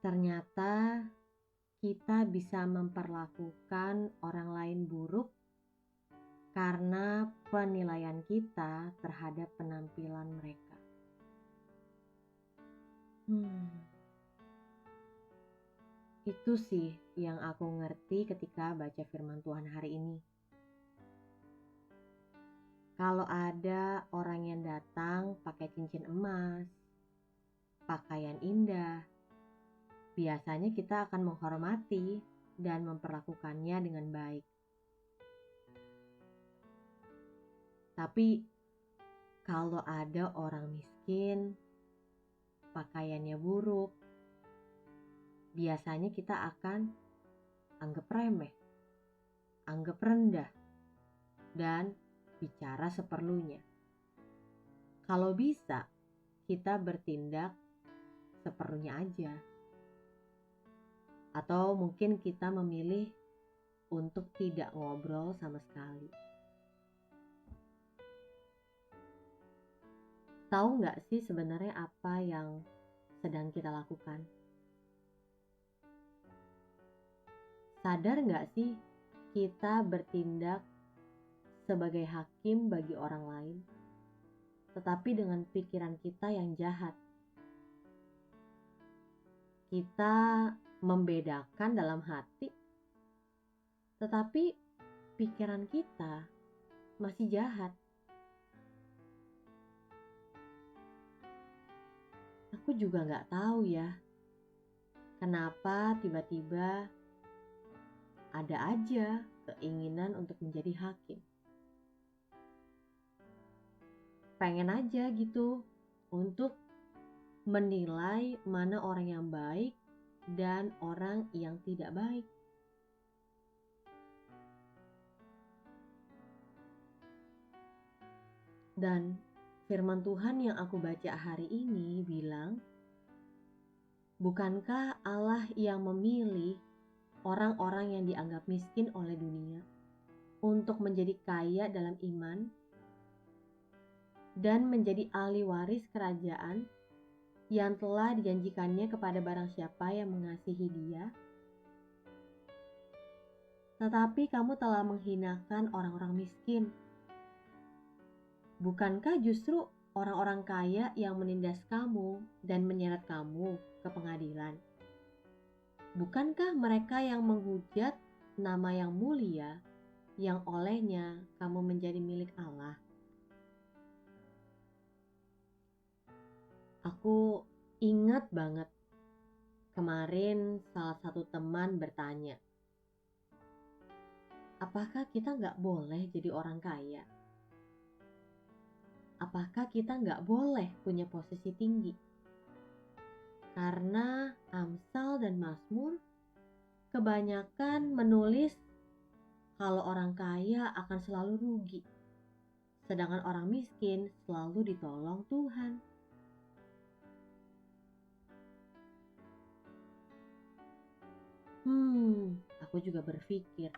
Ternyata kita bisa memperlakukan orang lain buruk karena penilaian kita terhadap penampilan mereka. Itu sih yang aku ngerti ketika baca firman Tuhan hari ini. Kalau ada orang yang datang pakai cincin emas, pakaian indah, biasanya kita akan menghormati dan memperlakukannya dengan baik. Tapi kalau ada orang miskin, pakaiannya buruk, biasanya kita akan anggap remeh, anggap rendah, dan bicara seperlunya. Kalau bisa, kita bertindak seperlunya aja. Atau mungkin kita memilih untuk tidak ngobrol sama sekali. Tahu nggak sih sebenarnya apa yang sedang kita lakukan? Sadar nggak sih kita bertindak sebagai hakim bagi orang lain, tetapi dengan pikiran kita yang jahat? Kita membedakan dalam hati, tetapi pikiran kita masih jahat. Aku juga gak tahu ya, kenapa tiba-tiba ada aja keinginan untuk menjadi hakim. Pengen aja gitu untuk menilai mana orang yang baik dan orang yang tidak baik. Dan firman Tuhan yang aku baca hari ini bilang, bukankah Allah yang memilih orang-orang yang dianggap miskin oleh dunia untuk menjadi kaya dalam iman dan menjadi ahli waris kerajaan yang telah dijanjikannya kepada barang siapa yang mengasihi Dia? Tetapi kamu telah menghinakan orang-orang miskin. Bukankah justru orang-orang kaya yang menindas kamu dan menyeret kamu ke pengadilan? Bukankah mereka yang menghujat nama yang mulia yang olehnya kamu menjadi milik Allah? Aku ingat banget kemarin salah satu teman bertanya, apakah kita nggak boleh jadi orang kaya? Apakah kita nggak boleh punya posisi tinggi? Karena Amsal dan Mazmur kebanyakan menulis kalau orang kaya akan selalu rugi, sedangkan orang miskin selalu ditolong Tuhan. Aku juga berpikir,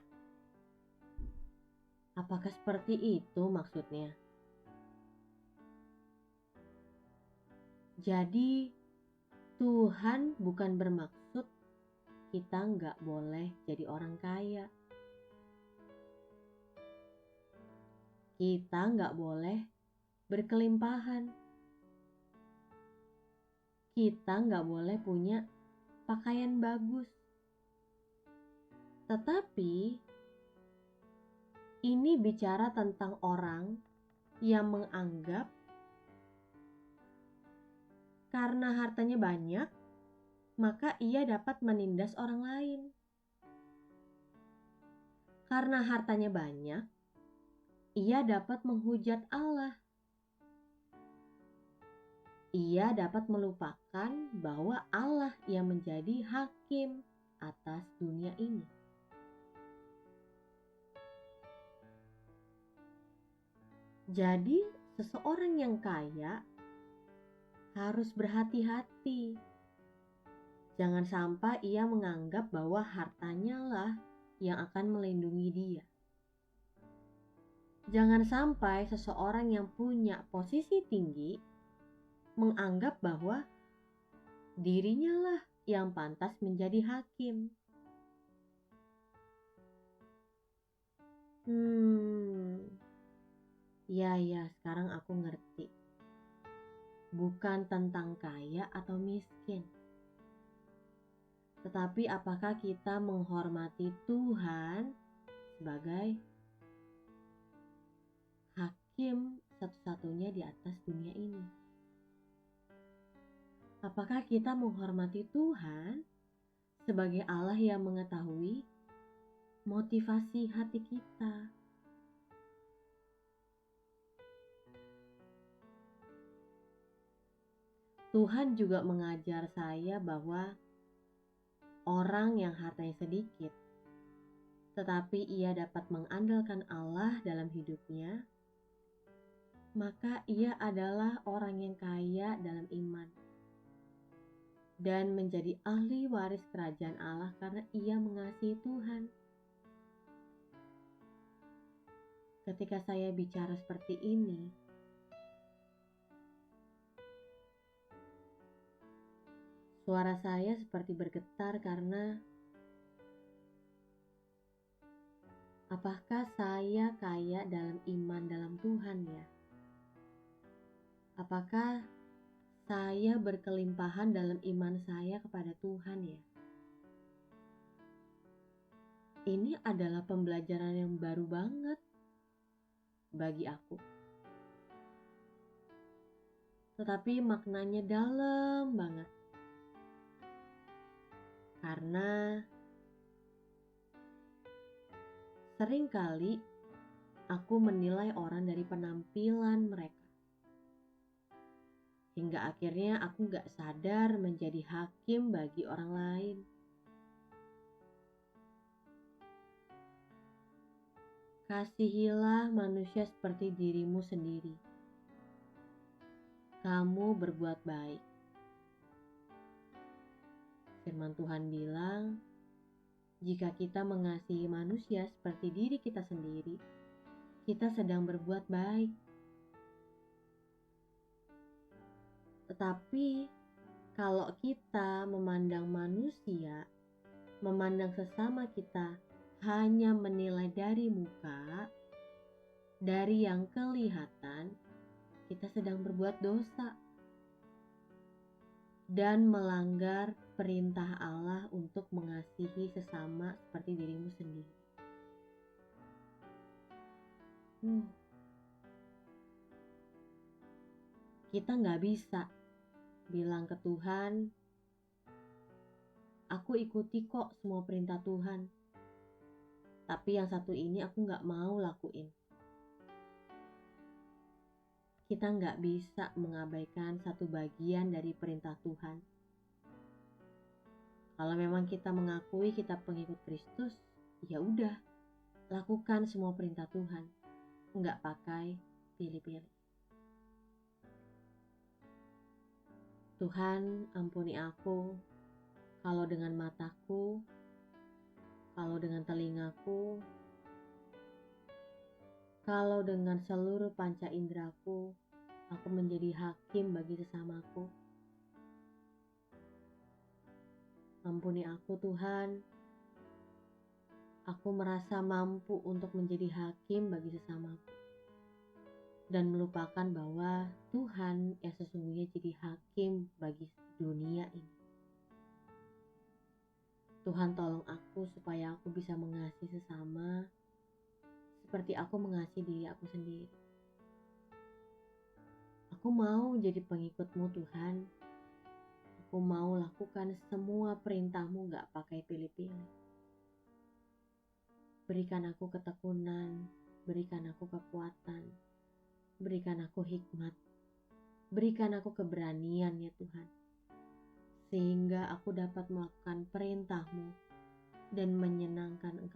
apakah seperti itu maksudnya? Jadi Tuhan bukan bermaksud kita nggak boleh jadi orang kaya. Kita nggak boleh berkelimpahan. Kita nggak boleh punya pakaian bagus. Tetapi ini bicara tentang orang yang menganggap karena hartanya banyak, maka ia dapat menindas orang lain. Karena hartanya banyak, ia dapat menghujat Allah. Ia dapat melupakan bahwa Allah yang menjadi hakim atas dunia ini. Jadi, seseorang yang kaya harus berhati-hati. Jangan sampai ia menganggap bahwa hartanya lah yang akan melindungi dia. Jangan sampai seseorang yang punya posisi tinggi menganggap bahwa dirinya lah yang pantas menjadi hakim. Ya, sekarang aku ngerti. Bukan tentang kaya atau miskin, tetapi apakah kita menghormati Tuhan sebagai hakim satu-satunya di atas dunia ini. Apakah kita menghormati Tuhan sebagai Allah yang mengetahui motivasi hati kita? Tuhan juga mengajar saya bahwa orang yang hartanya sedikit, tetapi ia dapat mengandalkan Allah dalam hidupnya, maka ia adalah orang yang kaya dalam iman dan menjadi ahli waris kerajaan Allah karena ia mengasihi Tuhan. Ketika saya bicara seperti ini, suara saya seperti bergetar karena apakah saya kaya dalam iman dalam Tuhan ya? Apakah saya berkelimpahan dalam iman saya kepada Tuhan ya? Ini adalah pembelajaran yang baru banget bagi aku. Tetapi maknanya dalam banget. Karena seringkali aku menilai orang dari penampilan mereka. Hingga akhirnya aku gak sadar menjadi hakim bagi orang lain. Kasihilah manusia seperti dirimu sendiri. Kamu berbuat baik. Firman Tuhan bilang, jika kita mengasihi manusia seperti diri kita sendiri, kita sedang berbuat baik. Tetapi kalau kita memandang manusia, memandang sesama kita hanya menilai dari muka, dari yang kelihatan, kita sedang berbuat dosa dan melanggar perintah Allah untuk mengasihi sesama seperti dirimu sendiri. Kita gak bisa bilang ke Tuhan, aku ikuti kok semua perintah Tuhan, tapi yang satu ini aku gak mau lakuin. Kita gak bisa mengabaikan satu bagian dari perintah Tuhan. Kalau memang kita mengakui kita pengikut Kristus, ya udah, lakukan semua perintah Tuhan. Nggak pakai pilih-pilih. Tuhan, ampuni aku kalau dengan mataku, kalau dengan telingaku, kalau dengan seluruh panca indraku, aku menjadi hakim bagi sesamaku. Ampuni aku Tuhan, aku merasa mampu untuk menjadi hakim bagi sesamaku. Dan melupakan bahwa Tuhan yang sesungguhnya jadi hakim bagi dunia ini. Tuhan tolong aku supaya aku bisa mengasihi sesama seperti aku mengasihi diri aku sendiri. Aku mau jadi pengikut-Mu Tuhan. Aku mau lakukan semua perintah-Mu gak pakai pilih-pilih. Berikan aku ketekunan, berikan aku kekuatan, berikan aku hikmat, berikan aku keberanian ya Tuhan. Sehingga aku dapat melakukan perintah-Mu dan menyenangkan Engkau